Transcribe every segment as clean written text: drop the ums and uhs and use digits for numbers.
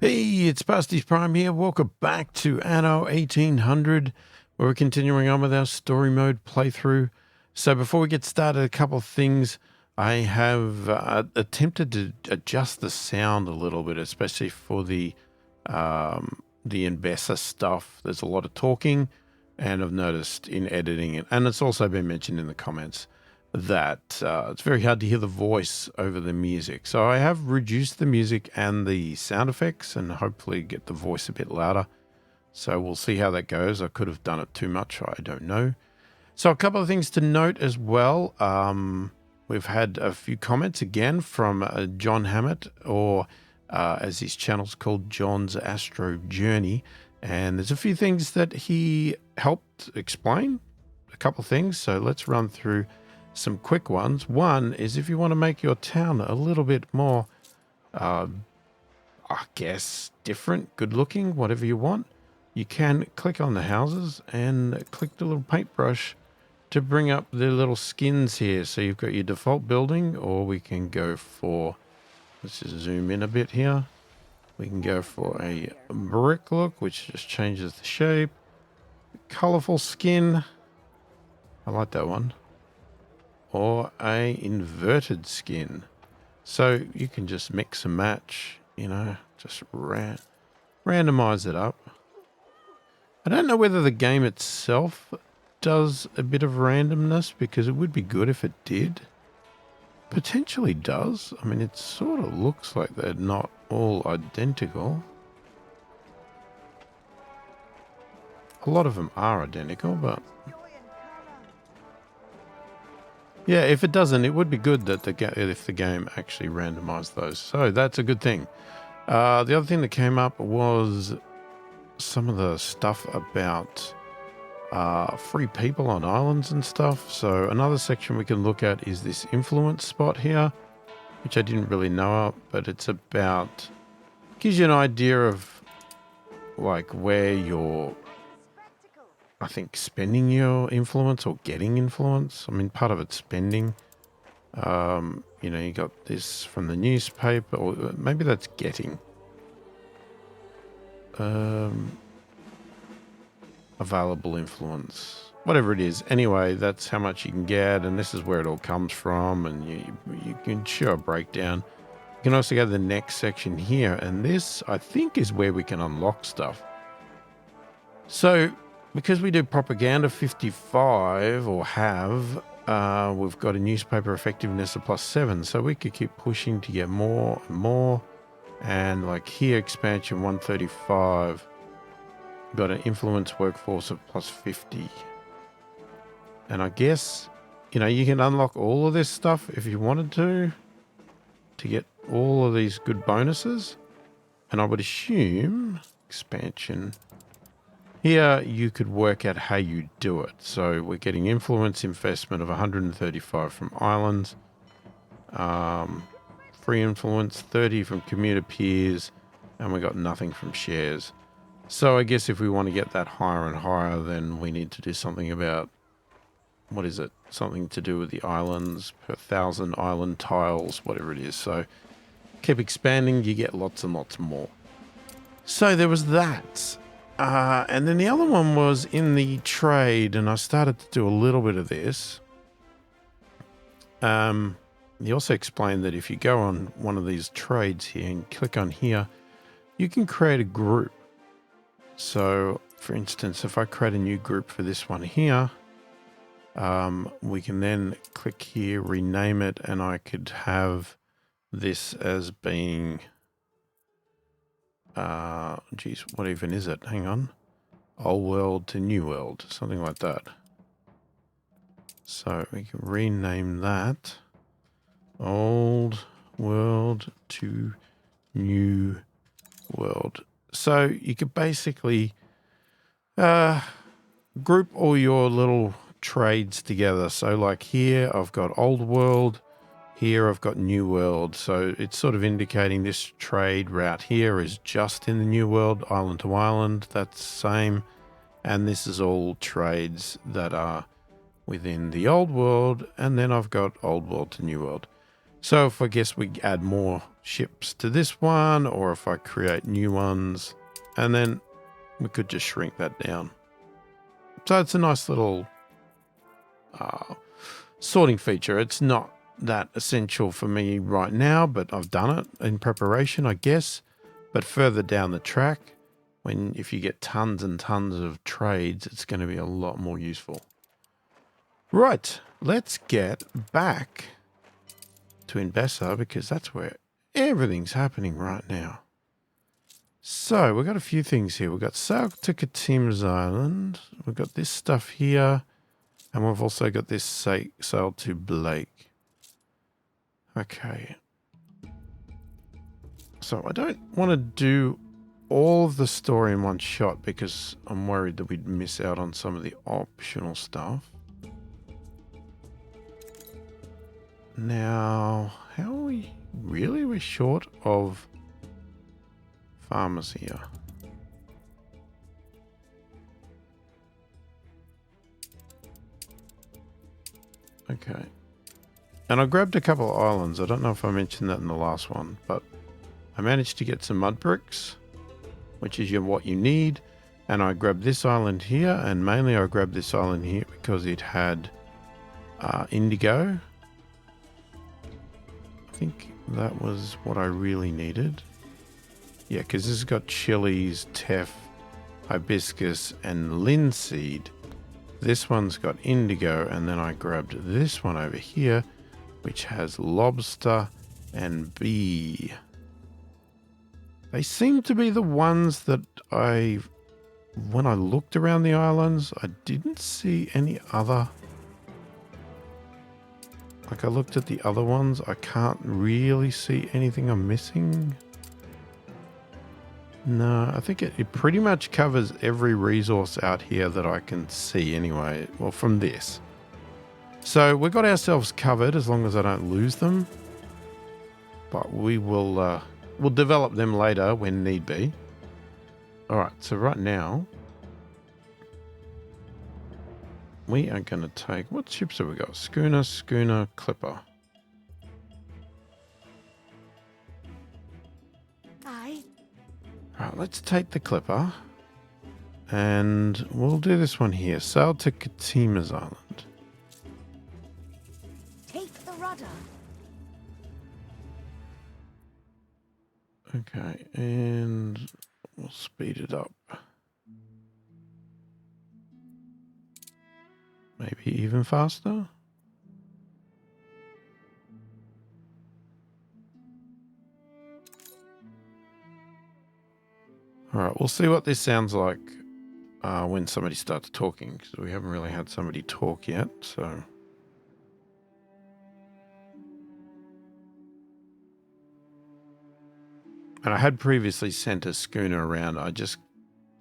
Hey, it's pasthisprime here. Welcome back to Anno 1800, where we're continuing on with our story mode playthrough. So before we get started, a couple of things. I have attempted to adjust the sound a little bit, especially for the investor stuff. There's a lot of talking, and I've noticed in editing it, and it's also been mentioned in the comments, that it's very hard to hear the voice over the music. So I have reduced the music and the sound effects and hopefully get the voice a bit louder. So we'll see how that goes. I could have done it too much. I don't know. So a couple of things to note as well. We've had a few comments again from John Hammett, or as his channel's called, John's Astro Journey. And there's a few things that he helped explain, a couple of things. So let's run through some quick ones. One is if you want to make your town a little bit more, I guess, different, good looking, whatever you want, you can click on the houses and click the little paintbrush to bring up the little skins here. So you've got your default building, or we can go for, let's just zoom in a bit here. We can go for a brick look, which just changes the shape. Colorful skin. I like that one. Or a inverted skin. So you can just mix and match, you know, just randomize it up. I don't know whether the game itself does a bit of randomness, because it would be good if it did. Potentially does. I mean, it sort of looks like they're not all identical. A lot of them are identical, but yeah, if it doesn't, it would be good that if the game actually randomized those. So that's a good thing. The other thing that came up was some of the stuff about free people on islands and stuff. So another section we can look at is this influence spot here, which I didn't really know of, but it's about, gives you an idea of like where you're, I think, spending your influence or getting influence. I mean, part of it's spending. You know, you got this from the newspaper, or maybe that's getting. Available influence, whatever it is. Anyway, that's how much you can get, and this is where it all comes from, and you can show a breakdown. You can also go to the next section here, and this, I think, is where we can unlock stuff. So because we do propaganda 55, or have, we've got a newspaper effectiveness of +7, so we could keep pushing to get more and more. And like here, expansion 135, got an influence workforce of +50. And I guess, you know, you can unlock all of this stuff if you wanted to get all of these good bonuses. And I would assume expansion here, you could work out how you do it. So we're getting influence investment of 135 from islands, free influence 30 from commuter peers, and we got nothing from shares. So I guess if we want to get that higher and higher, then we need to do something about, what is it? Something to do with the islands, per 1,000 island tiles, whatever it is. So keep expanding, you get lots and lots more. So there was that. And then the other one was in the trade, and I started to do a little bit of this. He also explained that if you go on one of these trades here and click on here, you can create a group. So, for instance, if I create a new group for this one here, we can then click here, rename it, and I could have this as being... geez, what even is it? Hang on. Old world to new world, something like that. So we can rename that old world to new world. So you could basically group all your little trades together. So like here, I've got old world. Here I've got New World, so it's sort of indicating this trade route here is just in the New World, island to island, that's the same. And this is all trades that are within the Old World, and then I've got Old World to New World. So if I guess we add more ships to this one, or if I create new ones, and then we could just shrink that down. So it's a nice little sorting feature. It's not that essential for me right now, but I've done it in preparation, I guess. But further down the track, if you get tons and tons of trades, it's going to be a lot more useful. Right, let's get back to Desher because that's where everything's happening right now. So we've got a few things here. We've got sail to Katima's Island. We've got this stuff here. And we've also got this sail to Blake. Okay. So I don't want to do all of the story in one shot because I'm worried that we'd miss out on some of the optional stuff. Now, how are we? Really? We're short of farmers here. Okay. And I grabbed a couple of islands. I don't know if I mentioned that in the last one, but I managed to get some mud bricks, which is what you need. And I grabbed this island here, and mainly I grabbed this island here because it had indigo. I think that was what I really needed. Yeah, because this has got chilies, teff, hibiscus, and linseed. This one's got indigo, and then I grabbed this one over here, which has lobster and bee. They seem to be the ones that when I looked around the islands, I didn't see any other. Like I looked at the other ones, I can't really see anything I'm missing. No, I think it pretty much covers every resource out here that I can see anyway. Well, from this. So we've got ourselves covered as long as I don't lose them. But we'll develop them later when need be. All right, so right now we are going to take, what ships have we got? Schooner, Clipper. Aye. All right, let's take the Clipper. And we'll do this one here. Sail to Katima's Island. Take the rudder. Okay, and we'll speed it up. Maybe even faster. All right, we'll see what this sounds like when somebody starts talking, because we haven't really had somebody talk yet, so. And I had previously sent a schooner around. I just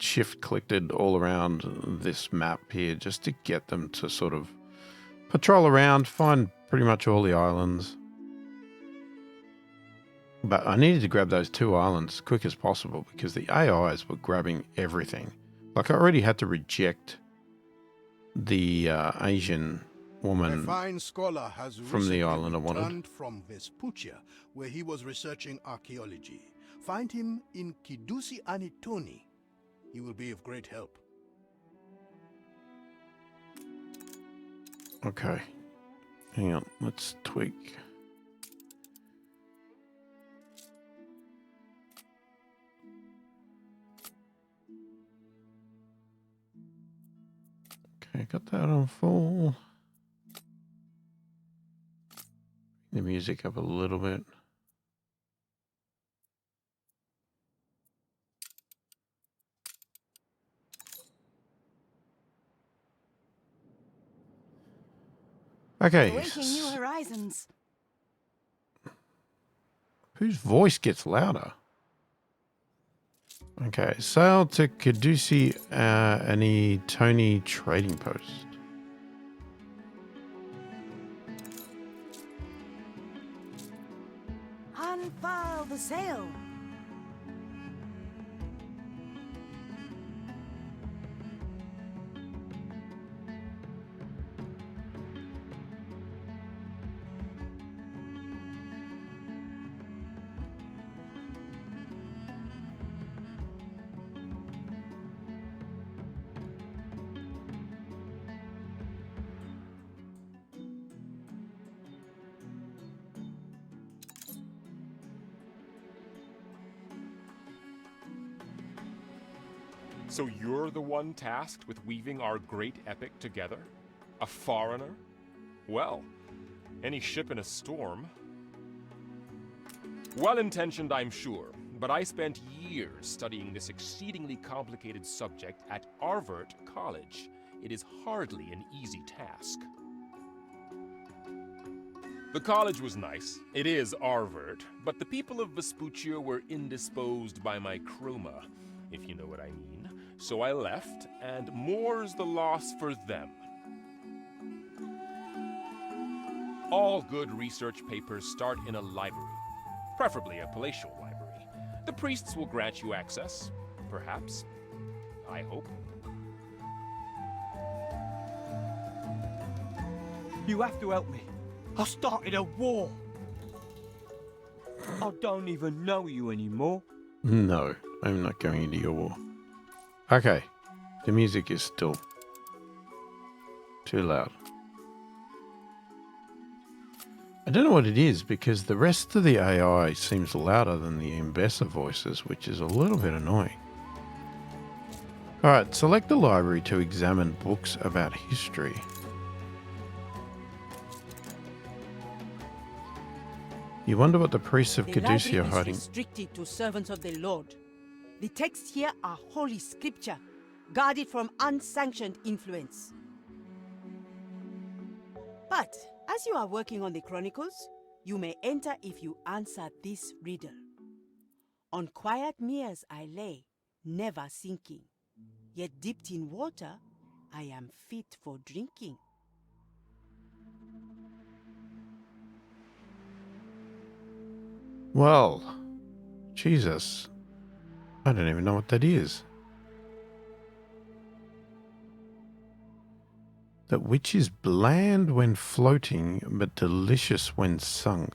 shift-clicked it all around this map here just to get them to sort of patrol around, find pretty much all the islands. But I needed to grab those 2 islands as quick as possible because the AIs were grabbing everything. Like I already had to reject the Asian woman from the island I wanted. From Vespuccia, where he was researching archaeology. Find him in Kidusi Anitoni. He will be of great help. Okay. Hang on. Let's tweak. Okay, got that on full. The music up a little bit. Okay. Awaking new horizons. Whose voice gets louder? Okay, sail to Kidusi Anitoni trading post. Unfurl the sail. So you're the one tasked with weaving our great epic together? A foreigner? Well, any ship in a storm. Well-intentioned, I'm sure, but I spent years studying this exceedingly complicated subject at Arvert College. It is hardly an easy task. The college was nice. It is Arvert, but the people of Vespuccia were indisposed by my chroma, if you know what I mean. So I left, and more's the loss for them. All good research papers start in a library, preferably a palatial library. The priests will grant you access, perhaps. I hope. You have to help me. I started a war. I don't even know you anymore. No, I'm not going into your war. Okay, the music is still too loud. I don't know what it is, because the rest of the AI seems louder than the Mbessa voices, which is a little bit annoying. Alright, select the library to examine books about history. You wonder what the priests of The Caducea are library hiding. is restricted to servants of the Lord. The texts here are holy scripture, guarded from unsanctioned influence. But as you are working on the Chronicles, you may enter if you answer this riddle. On quiet meres I lay, never sinking. Yet dipped in water, I am fit for drinking. Well, Jesus, I don't even know what that is. That which is bland when floating, but delicious when sunk.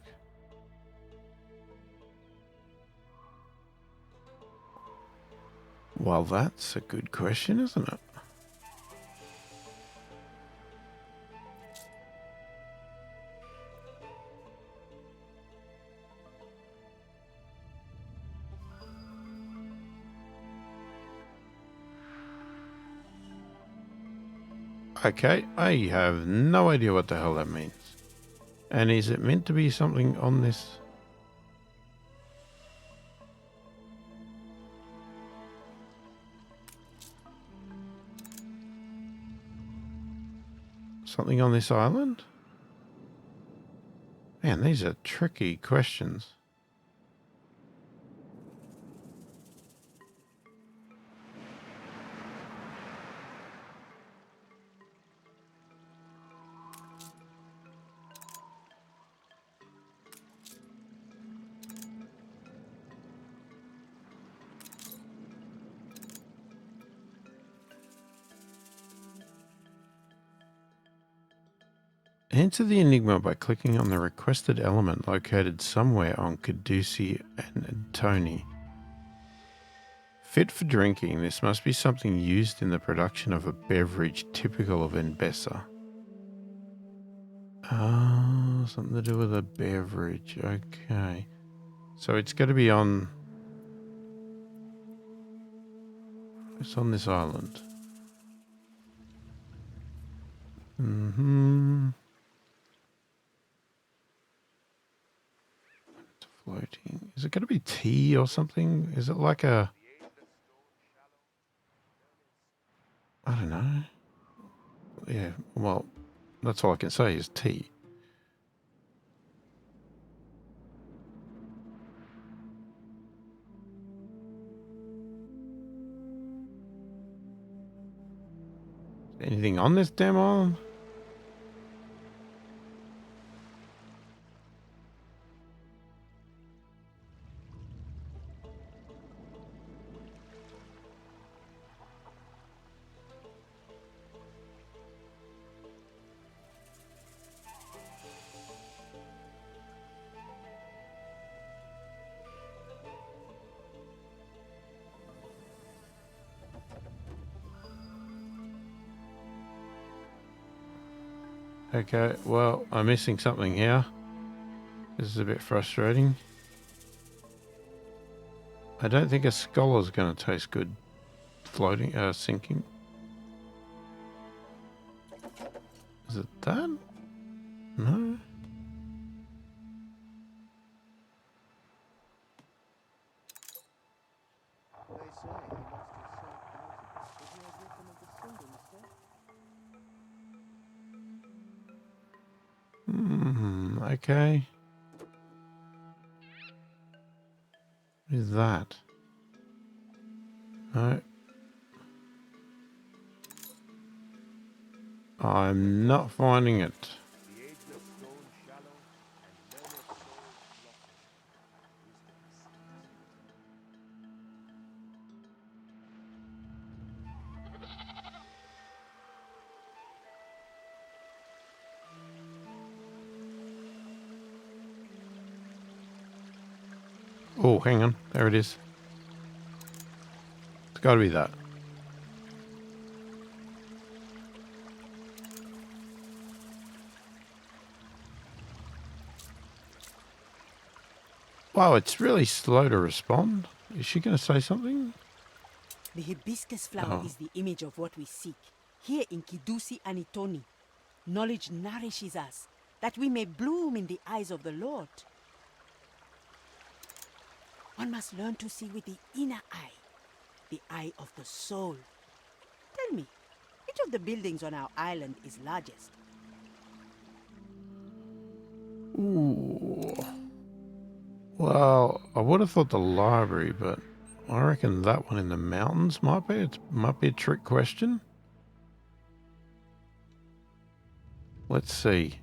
Well, that's a good question, isn't it? Okay, I have no idea what the hell that means. And is it meant to be something on this? Something on this island? Man, these are tricky questions. Answer the enigma by clicking on the requested element located somewhere on Caducea and Tony. Fit for drinking, this must be something used in the production of a beverage typical of Mbessa. Ah, something to do with a beverage. Okay. So it's got to be on... It's on this island. Mm-hmm. It's floating. Is it going to be tea or something? Is it like a... I don't know. Yeah, well, that's all I can say is tea. Anything on this damn island? Okay, well, I'm missing something here. This is a bit frustrating. I don't think a scholar's going to taste good floating, sinking. Is it that? No. Okay. What is that? No. I'm not finding it. Oh, hang on. There it is. It's got to be that. Wow, it's really slow to respond. Is she going to say something? The hibiscus flower Oh. is the image of what we seek. Here in Kidusi Anitoni, knowledge nourishes us, that we may bloom in the eyes of the Lord. One must learn to see with the inner eye, the eye of the soul. Tell me, which of the buildings on our island is largest? Ooh. Well, I would have thought the library, but I reckon that one in the mountains might be. It might be a trick question. Let's see.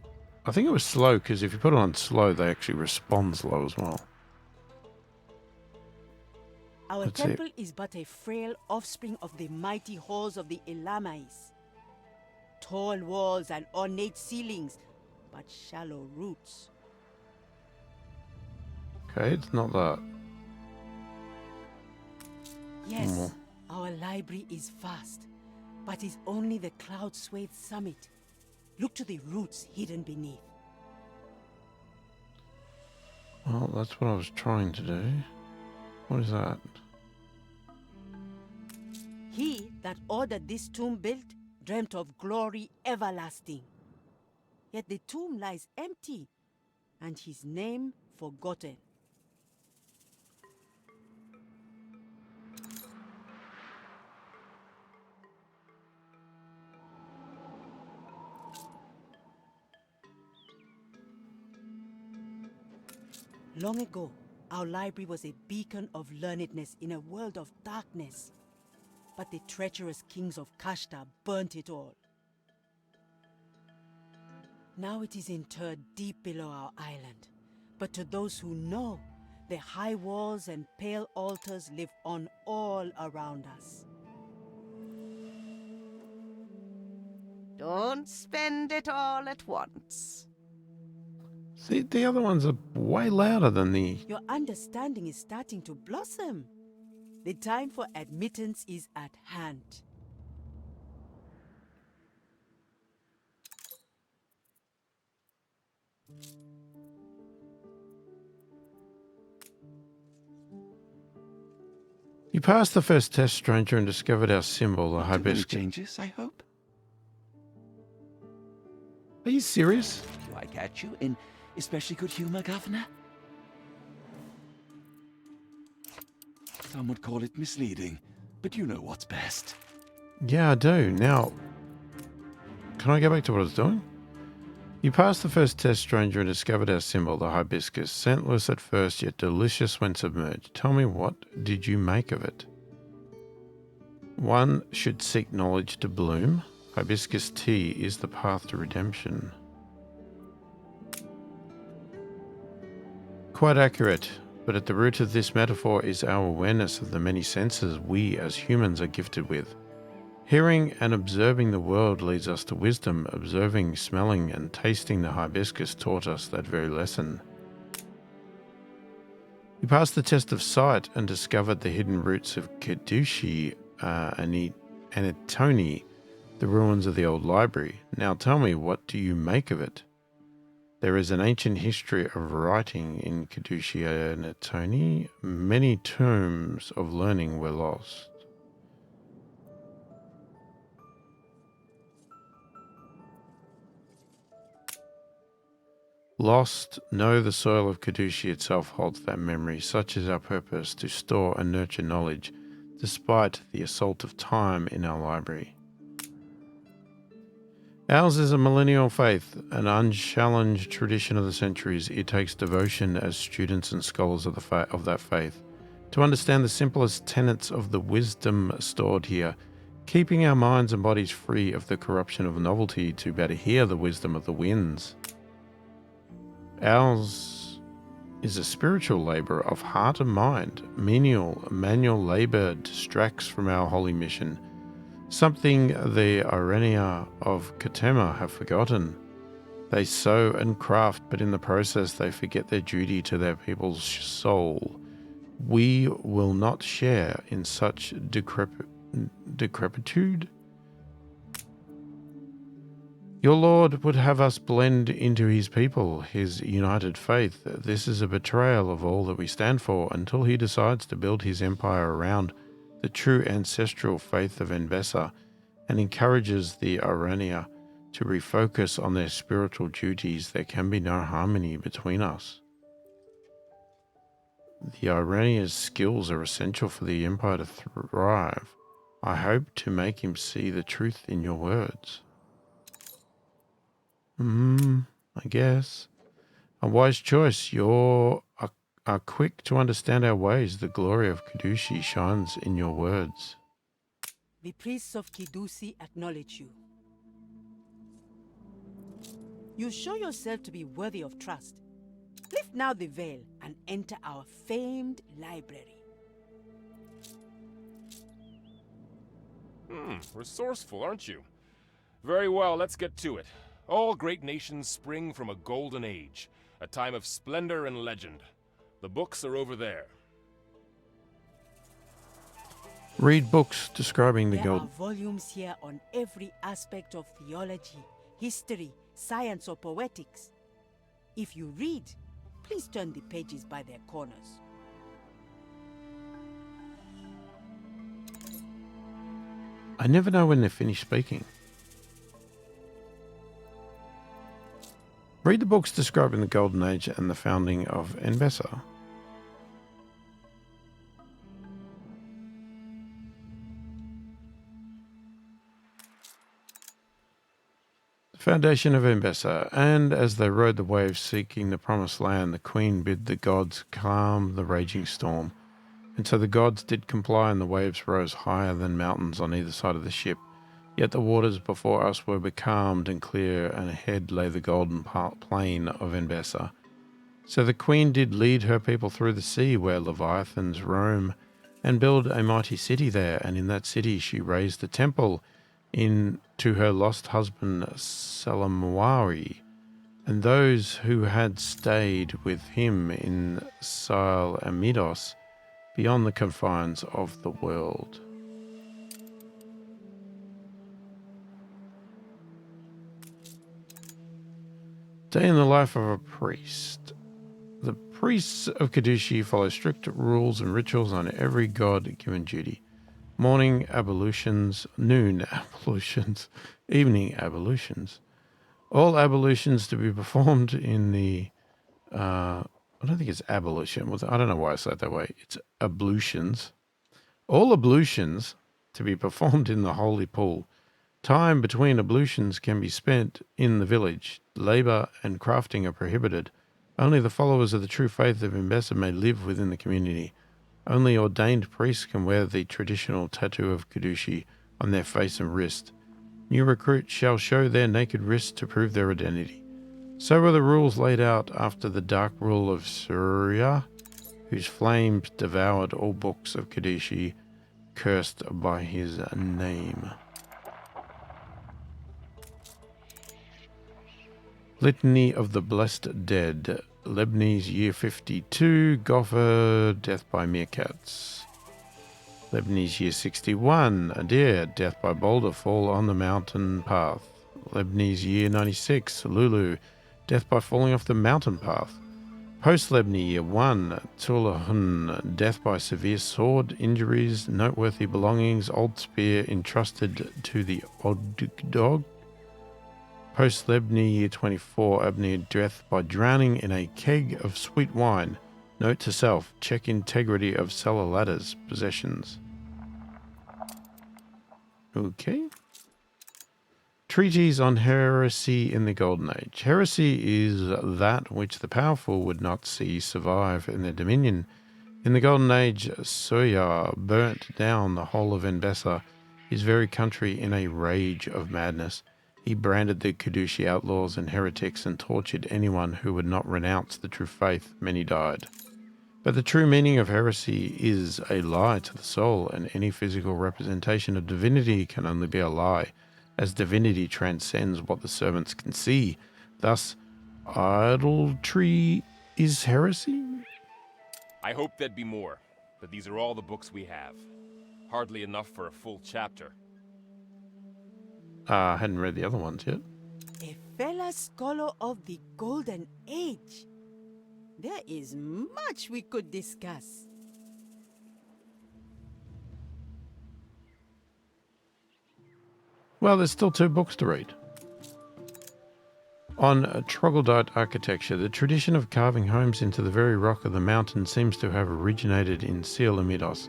I think it was slow, because if you put it on slow, they actually respond slow as well. Our Let's see. temple is but a frail offspring of the mighty halls of the Elamais. Tall walls and ornate ceilings, but shallow roots. Okay, it's not that. Yes, our library is vast, but is only the cloud-swathed summit. Look to the roots hidden beneath. Well, that's what I was trying to do. What is that? He that ordered this tomb built dreamt of glory everlasting. Yet the tomb lies empty, and his name forgotten. Long ago, our library was a beacon of learnedness in a world of darkness. But the treacherous kings of Kashta burnt it all. Now it is interred deep below our island. But to those who know, the high walls and pale altars live on all around us. Don't spend it all at once. See, the other ones are way louder than the... Your understanding is starting to blossom. The time for admittance is at hand. You passed the first test, stranger, and discovered our symbol, the Not too many hibiscus. changes, I hope. Are you serious? Do I catch you in especially good humor, Governor? Some would call it misleading, but you know what's best. Yeah, I do. Now, can I go back to what I was doing? You passed the first test, stranger, and discovered our symbol, the hibiscus. Scentless at first, yet delicious when submerged. Tell me, what did you make of it? One should seek knowledge to bloom. Hibiscus tea is the path to redemption. Quite accurate, but at the root of this metaphor is our awareness of the many senses we as humans are gifted with. Hearing and observing the world leads us to wisdom. Observing, smelling, and tasting the hibiscus taught us that very lesson. You passed the test of sight and discovered the hidden roots of Kedushi Anitoni, the ruins of the old library. Now tell me, what do you make of it? There is an ancient history of writing in Kedushi Anitoni. Many tombs of learning were lost. Lost, know the soil of Kadushi itself holds that memory. Such is our purpose, to store and nurture knowledge, despite the assault of time in our library. Ours is a millennial faith, an unchallenged tradition of the centuries. It takes devotion as students and scholars of that faith to understand the simplest tenets of the wisdom stored here, keeping our minds and bodies free of the corruption of novelty to better hear the wisdom of the winds. Ours is a spiritual labor of heart and mind. Menial, manual labor distracts from our holy mission, something the Arenia of Katema have forgotten. They sow and craft, but in the process they forget their duty to their people's soul. We will not share in such decrepitude. Your Lord would have us blend into his people, his united faith. This is a betrayal of all that we stand for until he decides to build his empire around the true ancestral faith of Envesa and encourages the Arania to refocus on their spiritual duties. There can be no harmony between us. The Arania's skills are essential for the empire to thrive. I hope to make him see the truth in your words. I guess. A wise choice. You are quick to understand our ways. The glory of Kadushi shines in your words. The priests of Kidusi acknowledge you. You show yourself to be worthy of trust. Lift now the veil and enter our famed library. Resourceful, aren't you? Very well, let's get to it. All great nations spring from a golden age, a time of splendor and legend. The books are over there. Read books describing the There gold. are volumes here on every aspect of theology, history, science, or poetics. If you read, please turn the pages by their corners. I never know when they're finished speaking. Read the books describing the Golden Age and the founding of Envesa. The foundation of Envesa, and as they rode the waves seeking the promised land, the queen bid the gods calm the raging storm. And so the gods did comply, and the waves rose higher than mountains on either side of the ship. Yet the waters before us were becalmed and clear, and ahead lay the golden plain of Envesa. So the queen did lead her people through the sea, where leviathans roam, and build a mighty city there. And in that city she raised a temple to her lost husband Salamwari, and those who had stayed with him in Sile Amidos, beyond the confines of the world. Day in the life of a priest. The priests of Kadushi follow strict rules and rituals on every god-given duty. Morning ablutions, noon ablutions, evening ablutions. All ablutions to be performed in the... I don't think it's ablution. I don't know why I say it that way. It's ablutions. All ablutions to be performed in the holy pool. Time between ablutions can be spent in the village. Labor and crafting are prohibited. Only the followers of the true faith of Envesa may live within the community. Only ordained priests can wear the traditional tattoo of Kadushi on their face and wrist. New recruits shall show their naked wrists to prove their identity. So were the rules laid out after the dark rule of Surya, whose flames devoured all books of Kadushi, cursed by his name. Litany of the Blessed Dead. Lebanese Year 52. Gopher, Death by Meerkats. Lebanese Year 61. Adair, Death by Boulder, Fall on the Mountain Path. Lebanese Year 96. Lulu, Death by Falling off the Mountain Path. Post-Lebanese Year 1. Tulahun, Death by Severe Sword Injuries, Noteworthy Belongings, Old Spear entrusted to the Odd Dog. Post Lebni year 24, Abnir death by drowning in a keg of sweet wine. Note to self, check integrity of cellar ladders, possessions. Okay. Treatise on heresy in the Golden Age. Heresy is that which the powerful would not see survive in their dominion. In the Golden Age, Soya burnt down the whole of Enbessa, his very country, in a rage of madness. He branded the Kudushi outlaws and heretics and tortured anyone who would not renounce the true faith. Many died. But the true meaning of heresy is a lie to the soul, and any physical representation of divinity can only be a lie, as divinity transcends what the servants can see. Thus, idolatry is heresy? I hope there'd be more, but these are all the books we have. Hardly enough for a full chapter. I hadn't read the other ones yet. A fellow scholar of the Golden Age. There is much we could discuss. Well, there's still 2 books to read. On troglodyte architecture, the tradition of carving homes into the very rock of the mountain seems to have originated in Siolamidos,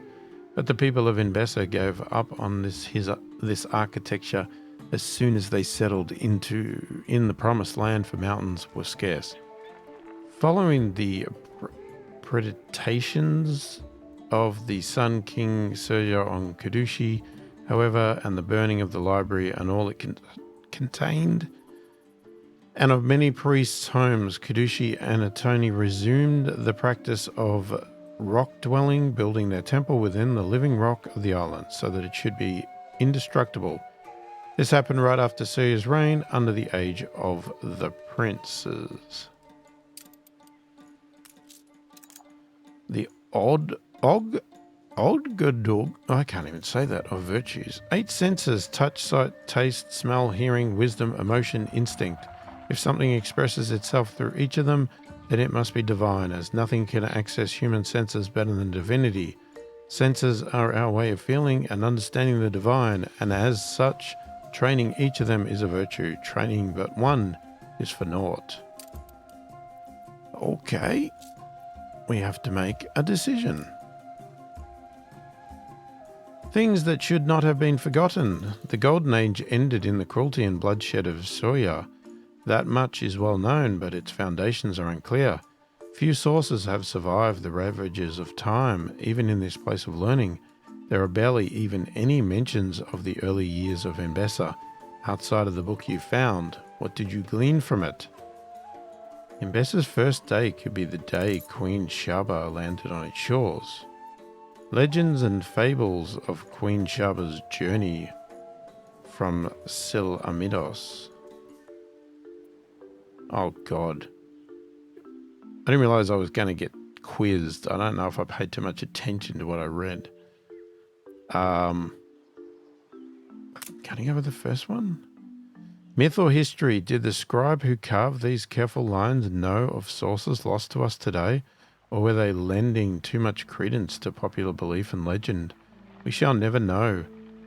but the people of Enbessa gave up on this architecture as soon as they settled in the promised land, for mountains were scarce. Following the predations of the Sun King Surya on Kudushi, however, and the burning of the library and all it contained, and of many priests' homes, Kudushi and Atoni resumed the practice of rock dwelling, building their temple within the living rock of the island so that it should be indestructible. This happened right after Surya's reign under the Age of the Princes. The Odgadog, I can't even say that, of virtues. 8 senses: touch, sight, taste, smell, hearing, wisdom, emotion, instinct. If something expresses itself through each of them, then it must be divine, as nothing can access human senses better than divinity. Senses are our way of feeling and understanding the divine, and as such, training each of them is a virtue. Training but one is for naught. Okay. We have to make a decision. Things that should not have been forgotten. The Golden Age ended in the cruelty and bloodshed of Soya. That much is well known, but its foundations are unclear. Few sources have survived the ravages of time. Even in this place of learning, there are barely even any mentions of the early years of Enbessa. Outside of the book you found, what did you glean from it? Enbessa's first day could be the day Queen Shaba landed on its shores. Legends and fables of Queen Shaba's journey from Sil-Amidos. Oh God. I didn't realize I was going to get quizzed. I don't know if I paid too much attention to what I read. Can I go with the first one? Myth or history, did the scribe who carved these careful lines know of sources lost to us today, or were they lending too much credence to popular belief and legend? We shall never know.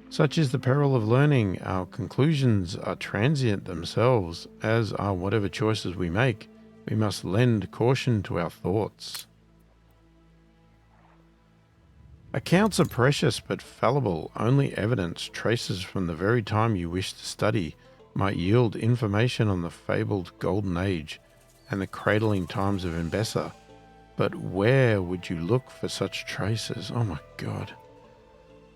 Such is the peril of learning. Our conclusions are transient themselves, as are whatever choices we make. We must lend caution to our thoughts. Accounts are precious but fallible. Only evidence, traces from the very time you wish to study, might yield information on the fabled Golden Age and the cradling times of Enbessa. But where would you look for such traces? Oh my God.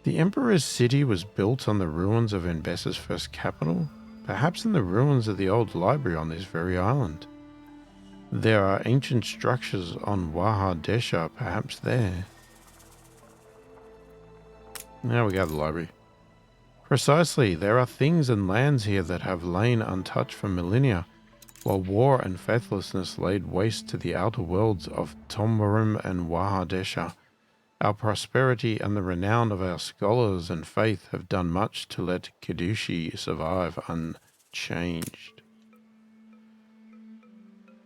The Emperor's city was built on the ruins of Enbessa's first capital, perhaps in the ruins of the old library on this very island. There are ancient structures on Waha Desher, perhaps there. Now we go to the library. Precisely, there are things and lands here that have lain untouched for millennia, while war and faithlessness laid waste to the outer worlds of Tombarim and Waha Desher. Our prosperity and the renown of our scholars and faith have done much to let Kudushi survive unchanged.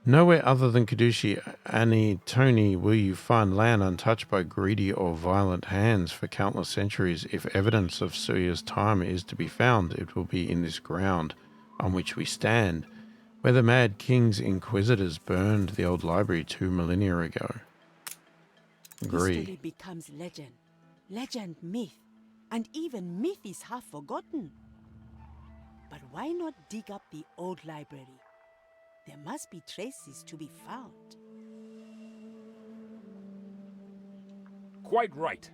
Nowhere other than Kudushi Anitoni will you find land untouched by greedy or violent hands for countless centuries. If evidence of Surya's time is to be found, it will be in this ground. on which we stand, where the Mad King's inquisitors burned the old library 2 millennia ago. History Agree. becomes legend, legend myth, and even myth is half forgotten. But why not dig up the old library? There must be traces to be found. Quite right.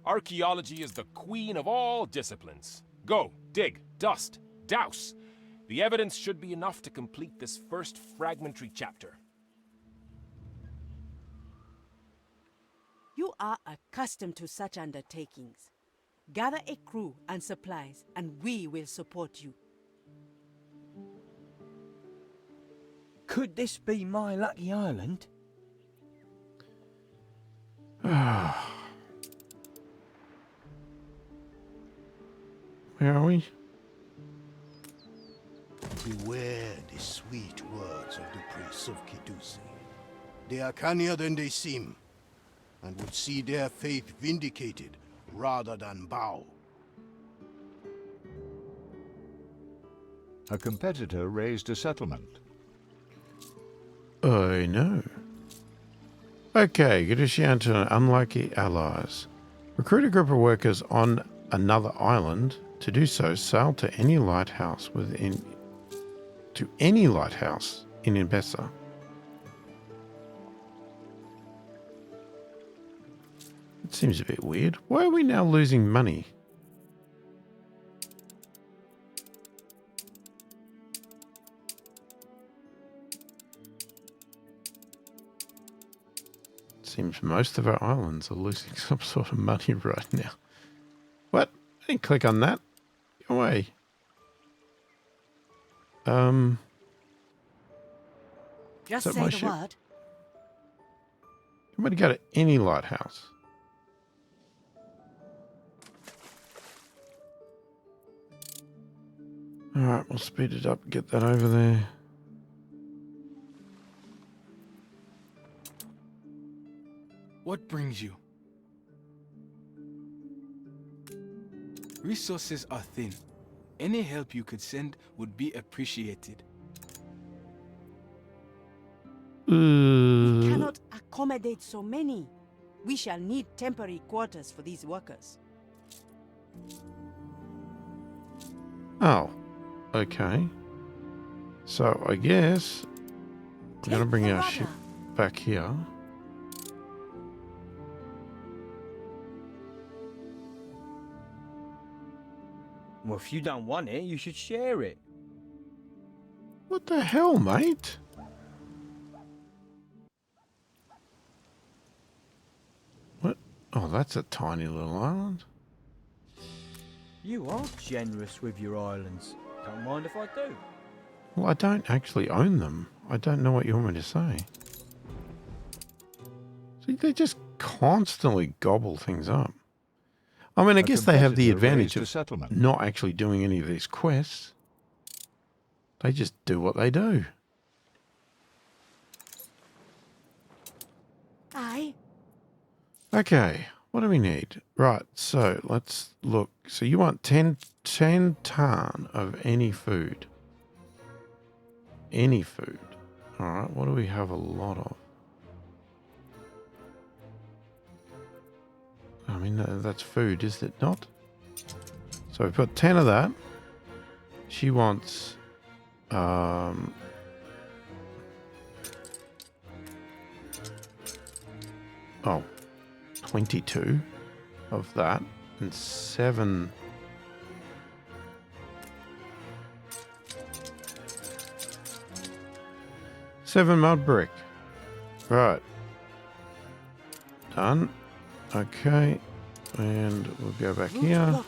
Archaeology is the queen of all disciplines. Go, dig, dust, douse. The evidence should be enough to complete this first fragmentary chapter. You are accustomed to such undertakings. Gather a crew and supplies, and we will support you. Could this be my lucky island? Where are we? Beware the sweet words of the priests of Kidusi. They are cannier than they seem, and would see their faith vindicated rather than bow. A competitor raised a settlement. Oh no. Okay, Kidusi enter unlikely allies. Recruit a group of workers on another island. To do so, sail to any lighthouse in Imbessa. It seems a bit weird. Why are we now losing money? Seems most of our islands are losing some sort of money right now. What? I didn't click on that. Go away. Just that say my the ship? word. I'm going to go to any lighthouse. Alright, we'll speed it up, get that over there. What brings you? Resources are thin. Any help you could send would be appreciated. We cannot accommodate so many. We shall need temporary quarters for these workers. Oh, okay. So I guess we're going to bring our ship back here. Well, if you don't want it, you should share it. What the hell, mate? What? Oh, that's a tiny little island. You are generous with your islands. Don't mind if I do. Well, I don't actually own them. I don't know what you want me to say. See, they just constantly gobble things up. I mean, I guess they have the advantage of not actually doing any of these quests. They just do what they do. Aye. Okay, what do we need? Right, so let's look. So you want 10 ton of any food. Any food. All right, what do we have a lot of? I mean, that's food, is it not? So we put 10 of that. She wants... oh, 22 of that. And 7... Seven mud brick. Right. Done. Okay. And we'll go back here.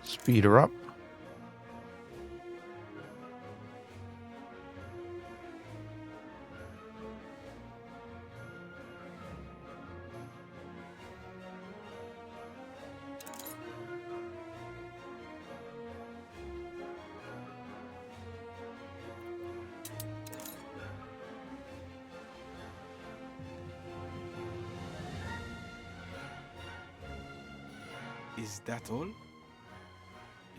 Speed her up. Is that all?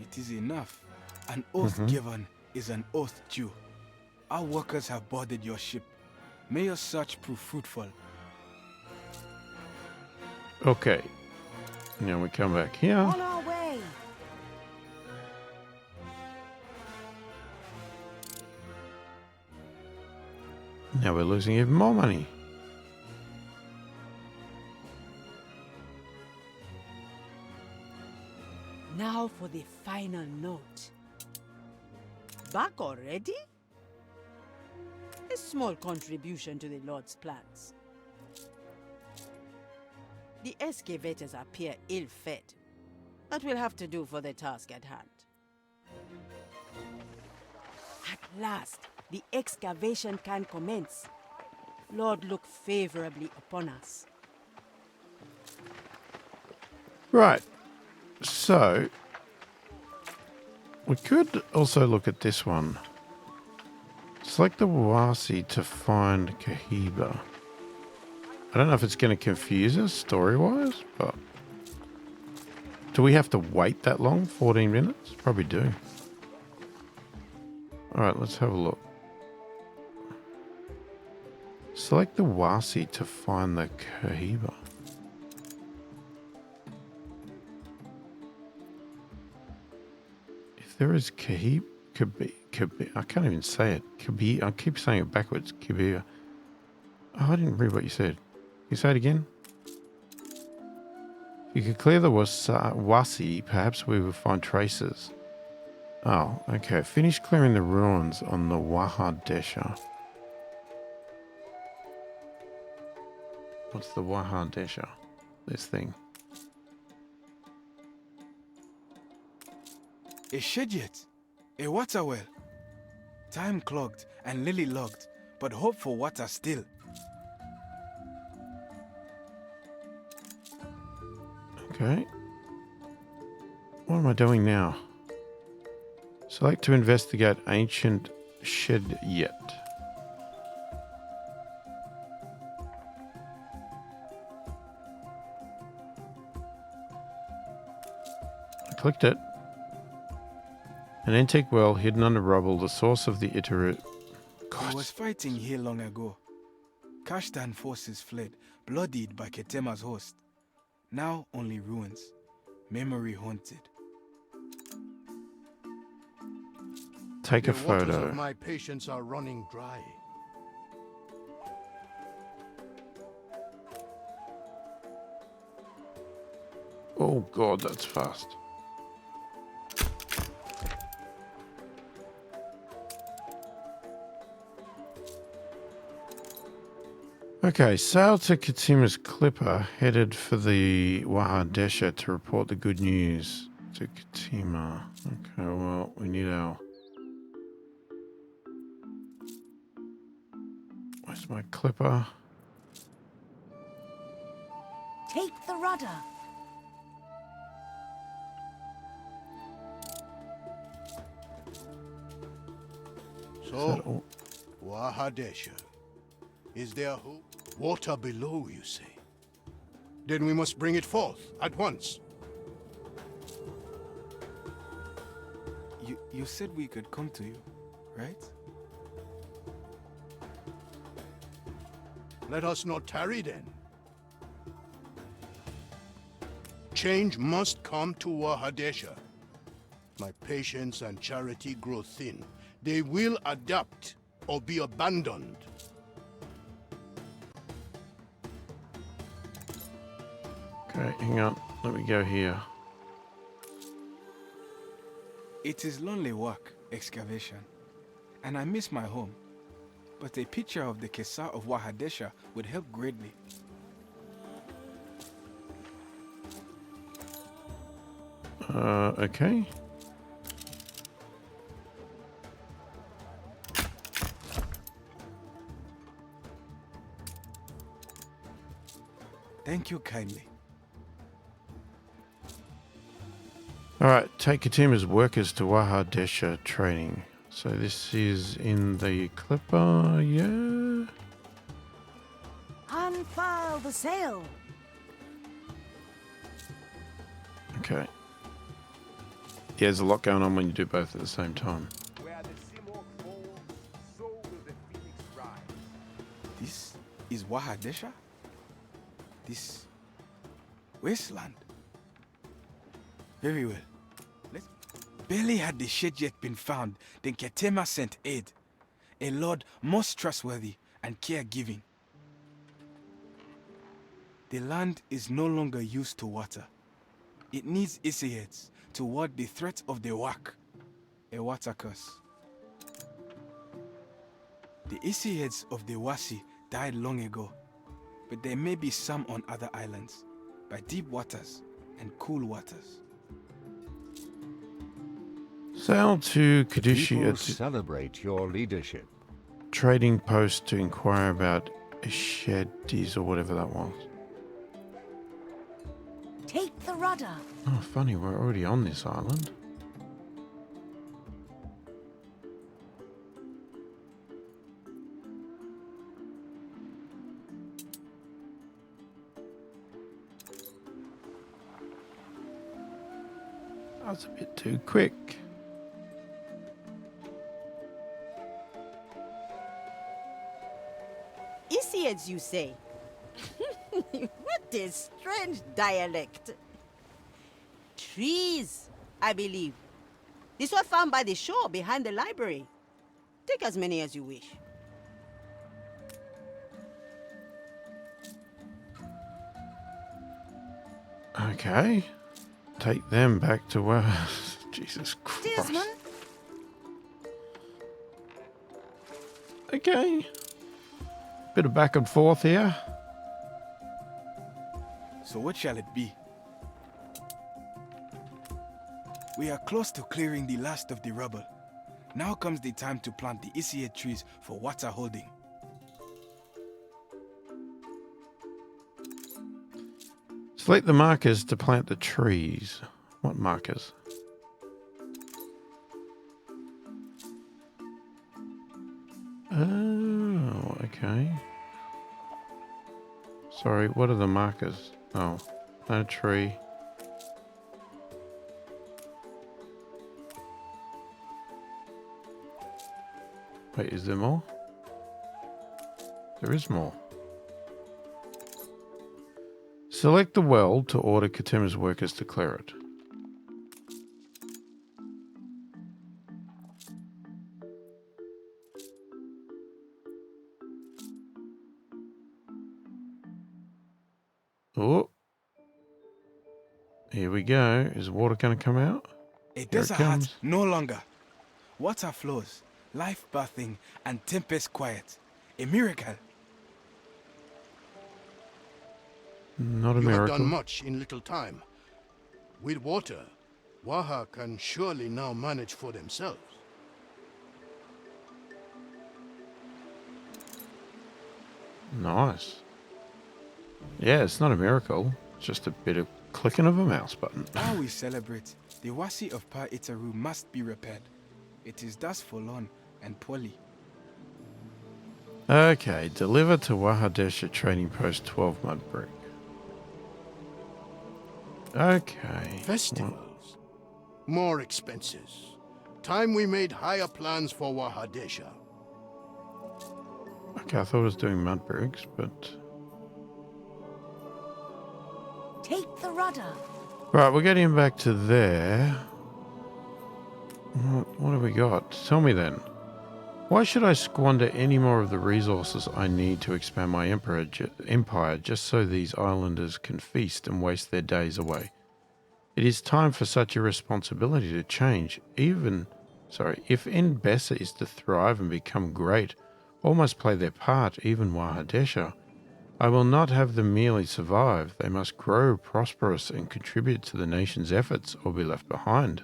It is enough. An oath given is an oath due. Our workers have boarded your ship. May your search prove fruitful. Okay. Now we come back here. On our way. Now we're losing even more money. Now for the final note. Back already? A small contribution to the Lord's plans. The excavators appear ill-fed, but we'll have to do for the task at hand. At last, the excavation can commence. Lord, look favorably upon us. Right. So, we could also look at this one. Select the Wasi to find Kahiba. I don't know if it's going to confuse us story-wise, but... Do we have to wait that long? 14 minutes? Probably do. Alright, let's have a look. Select the Wasi to find the Kahiba. If there is Kahib... I can't even say it. I keep saying it backwards. Kabir. Oh, I didn't read what you said. Can you say it again? If you could clear the Wasi, perhaps we will find traces. Oh, okay. Finish clearing the ruins on the Waha Desher. What's the Waha Desher? This thing. A shedjet, a water well. Time clogged and lily logged, but hope for water still. Okay. What am I doing now? Select to investigate ancient shed yet. I clicked it. An antique well hidden under rubble, the source of the iterate. He was fighting here long ago. Kashtan forces fled, bloodied by Ketema's host. Now only ruins, memory haunted. Take a The waters photo. of my patience are running dry. Oh god, that's fast. Okay, sail to Katima's clipper, headed for the Waha Desher to report the good news to Katima. Okay, well, we need our... Where's my clipper? Take the rudder. So, Waha Desher. Is there hope? Water below, you say? Then we must bring it forth at once. You said we could come to you, right? Let us not tarry then. Change must come to Waha Desher. My patience and charity grow thin. They will adapt or be abandoned. Okay, hang on. Let me go here. It is lonely work, excavation, and I miss my home. But a picture of the Kesa of Waha Desher would help greatly. Okay. Thank you kindly. Alright, take Katima's workers to Waha Desher training. So this is in the clipper, yeah? Unfurl the sail. Okay. there's a lot going on when you do both at the same time. Where the Simorgh fall, so will the Phoenix rise. This is Waha Desher? This wasteland? Very well. Let's... Barely had the shed yet been found, then Ketema sent aid. A lord most trustworthy and caregiving. The land is no longer used to water. It needs Isiheads to ward the threat of the Wak, a water curse. The Isiheads of the Wasi died long ago, but there may be some on other islands, by deep waters and cool waters. Sail to Kadushi People at the celebrate your leadership. trading post to inquire about Sheddies or whatever that was. Take the rudder. Oh, funny, we're already on this island. That's a bit too quick. Isiheads, you say? What a strange dialect. Trees, I believe. This was found by the shore behind the library. Take as many as you wish. Okay. Take them back to where... Jesus Christ. Steersman, Okay. Bit of back and forth here. So what shall it be? We are close to clearing the last of the rubble. Now comes the time to plant the Isihead trees for water holding. Select the markers to plant the trees. What markers? Oh, okay. Sorry, what are the markers? Oh, no tree. Wait, is there more? There is more. Select the well to order Katema's workers to clear it. Oh. Here we go. Is water going to come out? A Here it desert hut comes. no longer. Water flows, life bathing, and tempest quiet. A miracle. Not a You have miracle. done much in little time. With water, Waha can surely now manage for themselves. Nice. Yeah, it's not a miracle. It's just a bit of clicking of a mouse button. While we celebrate, the Wasi of Pa Itaru must be repaired. It is thus forlorn and poorly. Okay, deliver to Waha Desher Trading Post 12 mud brick. Okay. Festivals. More expenses. Time we made higher plans for Waha Desher. Okay, I thought I was doing mud bricks, but... take the rudder. Right, we're getting back to there. What have we got? Tell me then. Why should I squander any more of the resources I need to expand my empire just so these islanders can feast and waste their days away? It is time for such irresponsibility to change. If N-Bessa is to thrive and become great, all must play their part, even Waha Desher. I will not have them merely survive. They must grow prosperous and contribute to the nation's efforts or be left behind.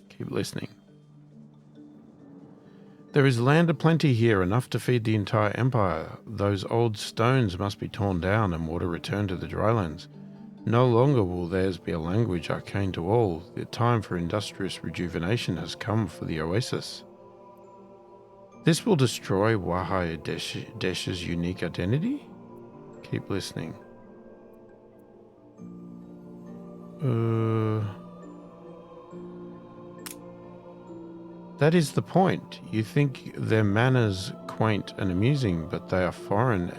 Keep listening. There is land aplenty here, enough to feed the entire empire. Those old stones must be torn down and water returned to the drylands. No longer will theirs be a language arcane to all. The time for industrious rejuvenation has come for the oasis. This will destroy Waha Desher's unique identity? Keep listening. That is the point. You think their manners quaint and amusing, but they are foreign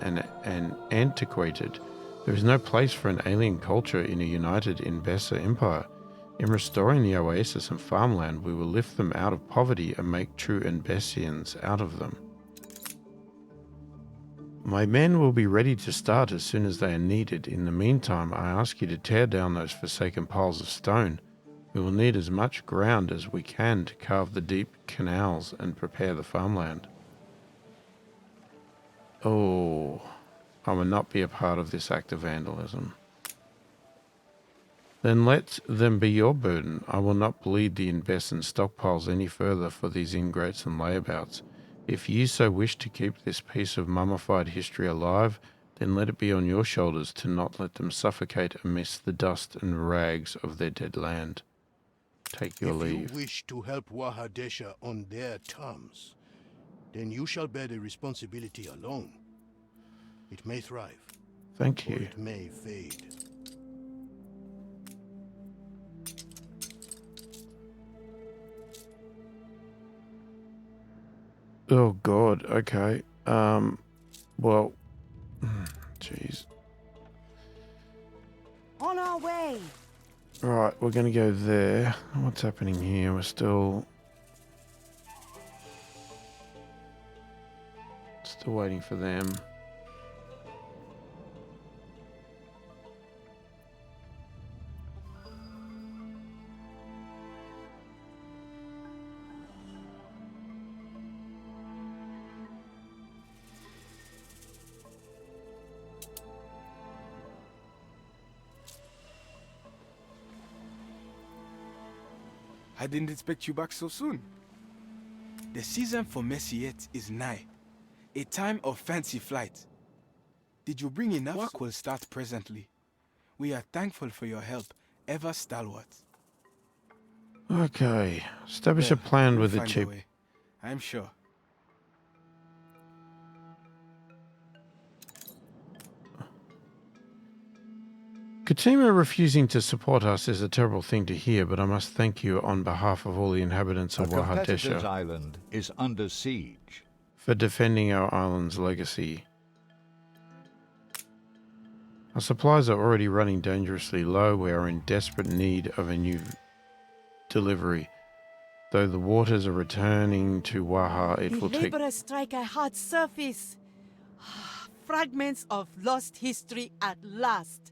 and antiquated. There is no place for an alien culture in a united Imbessa empire. In restoring the oasis and farmland, we will lift them out of poverty and make true Imbessians out of them. My men will be ready to start as soon as they are needed. In the meantime, I ask you to tear down those forsaken piles of stone. We will need as much ground as we can to carve the deep canals and prepare the farmland. Oh, I will not be a part of this act of vandalism. Then let them be your burden. I will not bleed the Imbessan stockpiles any further for these ingrates and layabouts. If you so wish to keep this piece of mummified history alive, then let it be on your shoulders to not let them suffocate amidst the dust and rags of their dead land. Take your leave. If you wish to help Waha Desher on their terms, then you shall bear the responsibility alone. It may thrive. Thank Or you. it may fade. Oh God, okay. Well, jeez. On our way. Right, we're going to go there. What's happening here? We're still waiting for them. I didn't expect you back so soon. The season for Messiette is nigh. A time of fancy flight. Did you bring enough? Work will start presently. We are thankful for your help, ever stalwart. Okay, establish a Well, plan we'll with the find a cheap. way, I'm sure. Katima refusing to support us is a terrible thing to hear, but I must thank you on behalf of all the inhabitants of A Waha competitor's Desher island is under siege. for defending our island's legacy. Our supplies are already running dangerously low. We are in desperate need of a new delivery. Though the waters are returning to Waha, it The will take... laborers strike a hard surface. Fragments of lost history at last.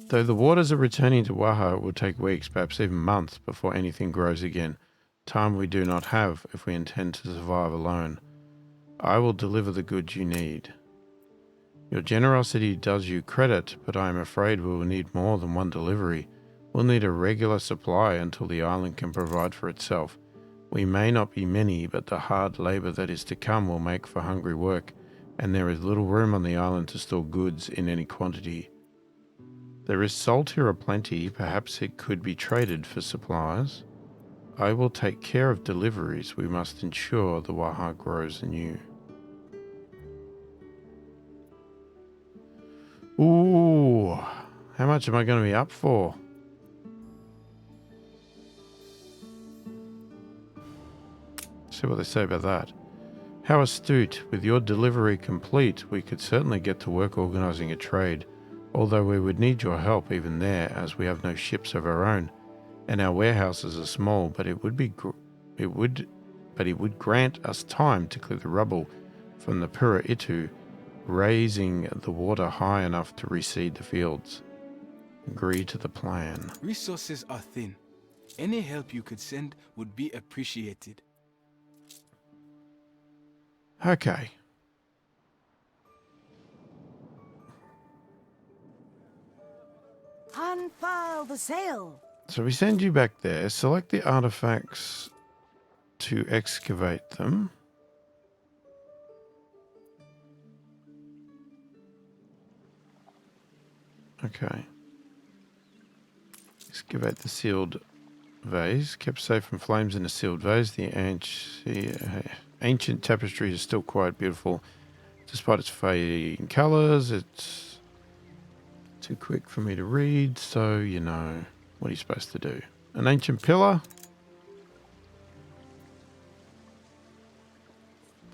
Though the waters are returning to Waha, it will take weeks, perhaps even months, before anything grows again. Time we do not have if we intend to survive alone. I will deliver the goods you need. Your generosity does you credit, but I am afraid we will need more than one delivery. We'll need a regular supply until the island can provide for itself. We may not be many, but the hard labor that is to come will make for hungry work, and there is little room on the island to store goods in any quantity. There is salt here aplenty, perhaps it could be traded for supplies. I will take care of deliveries. We must ensure the Waha grows anew. Ooh, how much am I going to be up for? See what they say about that. How astute. With your delivery complete, we could certainly get to work organizing a trade, although we would need your help even there, as we have no ships of our own, and our warehouses are small, but it would grant us time to clear the rubble from the Pura Itu, raising the water high enough to reseed the fields. Agree to the plan. Resources are thin. Any help you could send would be appreciated. Okay. Unfurl the sail. So we send you back there. Select the artifacts to excavate them. Okay. Excavate the sealed vase. Kept safe from flames in a sealed vase. The ancient tapestry is still quite beautiful. Despite its fading colours, its too quick for me to read, so you know what he's supposed to do. An ancient pillar.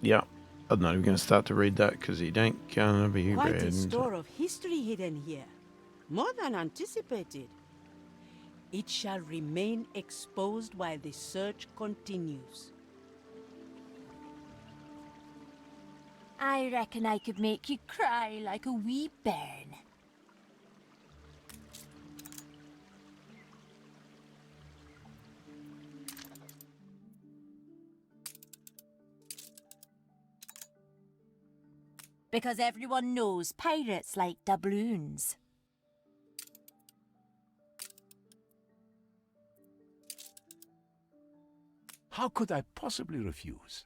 Yeah, I'm not even going to start to read that because it ain't going to be Quite read. a store of history hidden here. More than anticipated. It shall remain exposed while the search continues. I reckon I could make you cry like a wee bairn. Because everyone knows pirates like doubloons. How could I possibly refuse?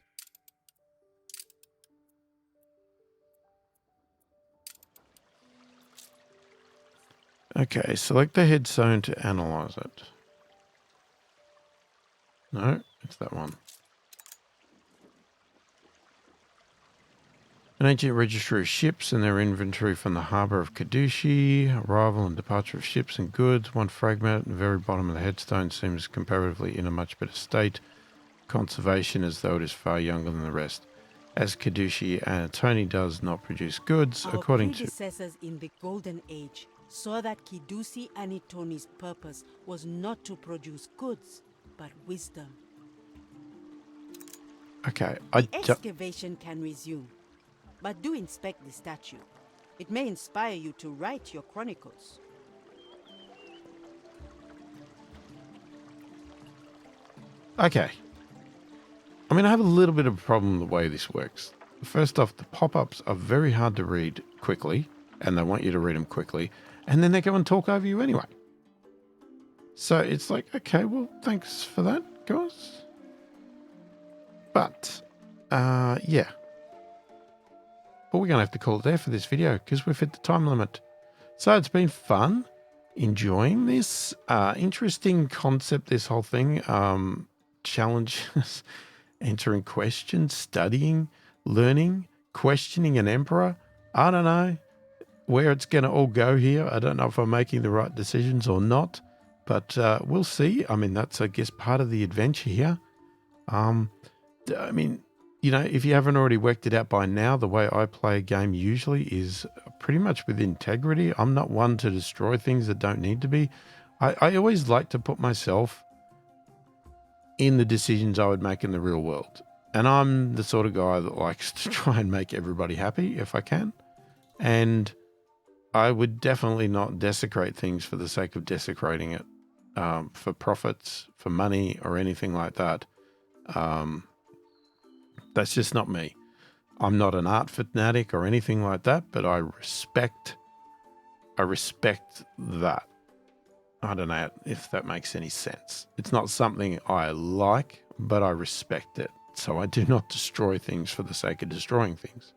Okay, select the headstone to analyze it. No, it's that one. An ancient registry of ships and their inventory from the harbour of Kidushi. Arrival and departure of ships and goods. One fragment at the very bottom of the headstone seems comparatively in a much better state. Conservation as though it is far younger than the rest. As Kidushi Anatoni does not produce goods, Our according to... predecessors in the Golden Age saw that Kidusi Anitoni's purpose was not to produce goods, but wisdom. Okay, The excavation can resume, but do inspect the statue. It may inspire you to write your chronicles. Okay. I mean, I have a little bit of a problem with the way this works. First off, the pop-ups are very hard to read quickly, and they want you to read them quickly, and then they go and talk over you anyway. So it's like, okay, well, thanks for that, guys. But, yeah. But we're going to have to call it there for this video because we've hit the time limit. So it's been fun enjoying this. Interesting concept, this whole thing. Challenges, answering questions, studying, learning, questioning an emperor. I don't know where it's going to all go here. I don't know if I'm making the right decisions or not, but we'll see. I mean, that's, I guess, part of the adventure here. I mean, you know, if you haven't already worked it out by now, the way I play a game usually is pretty much with integrity. I'm not one to destroy things that don't need to be. I always like to put myself in the decisions I would make in the real world. And I'm the sort of guy that likes to try and make everybody happy if I can. And I would definitely not desecrate things for the sake of desecrating it, for profits, for money, or anything like that. That's just not me. I'm not an art fanatic or anything like that, but I respect that. I don't know if that makes any sense. It's not something I like, but I respect it. So I do not destroy things for the sake of destroying things.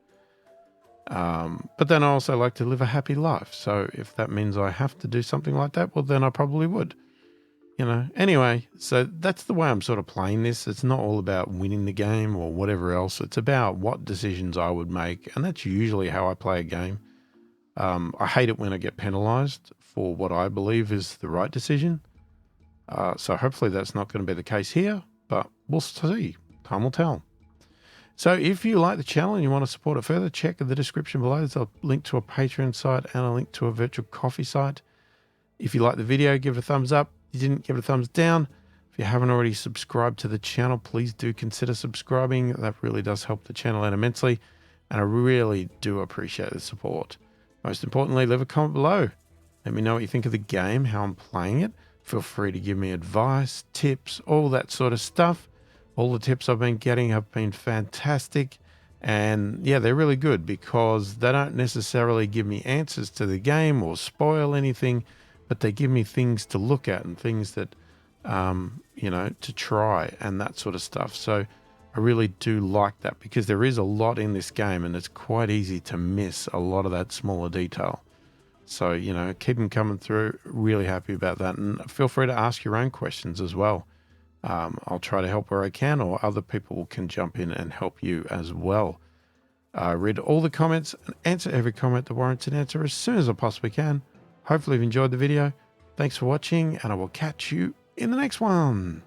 But then I also like to live a happy life. So if that means I have to do something like that, well, then I probably would. You know, anyway, so that's the way I'm sort of playing this. It's not all about winning the game or whatever else. It's about what decisions I would make. And that's usually how I play a game. I hate it when I get penalized for what I believe is the right decision. So hopefully that's not going to be the case here, but we'll see. Time will tell. So if you like the channel and you want to support it further, check the description below. There's a link to a Patreon site and a link to a virtual coffee site. If you like the video, give it a thumbs up. If you didn't, give it a thumbs down. If you haven't already subscribed to the channel, please do consider subscribing. That really does help the channel out immensely. And I really do appreciate the support. Most importantly, leave a comment below. Let me know what you think of the game, how I'm playing it. Feel free to give me advice, tips, all that sort of stuff. All the tips I've been getting have been fantastic. And yeah, they're really good because they don't necessarily give me answers to the game or spoil anything, but they give me things to look at and things that, you know, to try and that sort of stuff. So I really do like that because there is a lot in this game and it's quite easy to miss a lot of that smaller detail. So, you know, keep them coming through. Really happy about that. And feel free to ask your own questions as well. I'll try to help where I can, or other people can jump in and help you as well. Read all the comments and answer every comment that warrants an answer as soon as I possibly can. Hopefully you've enjoyed the video. Thanks for watching, and I will catch you in the next one.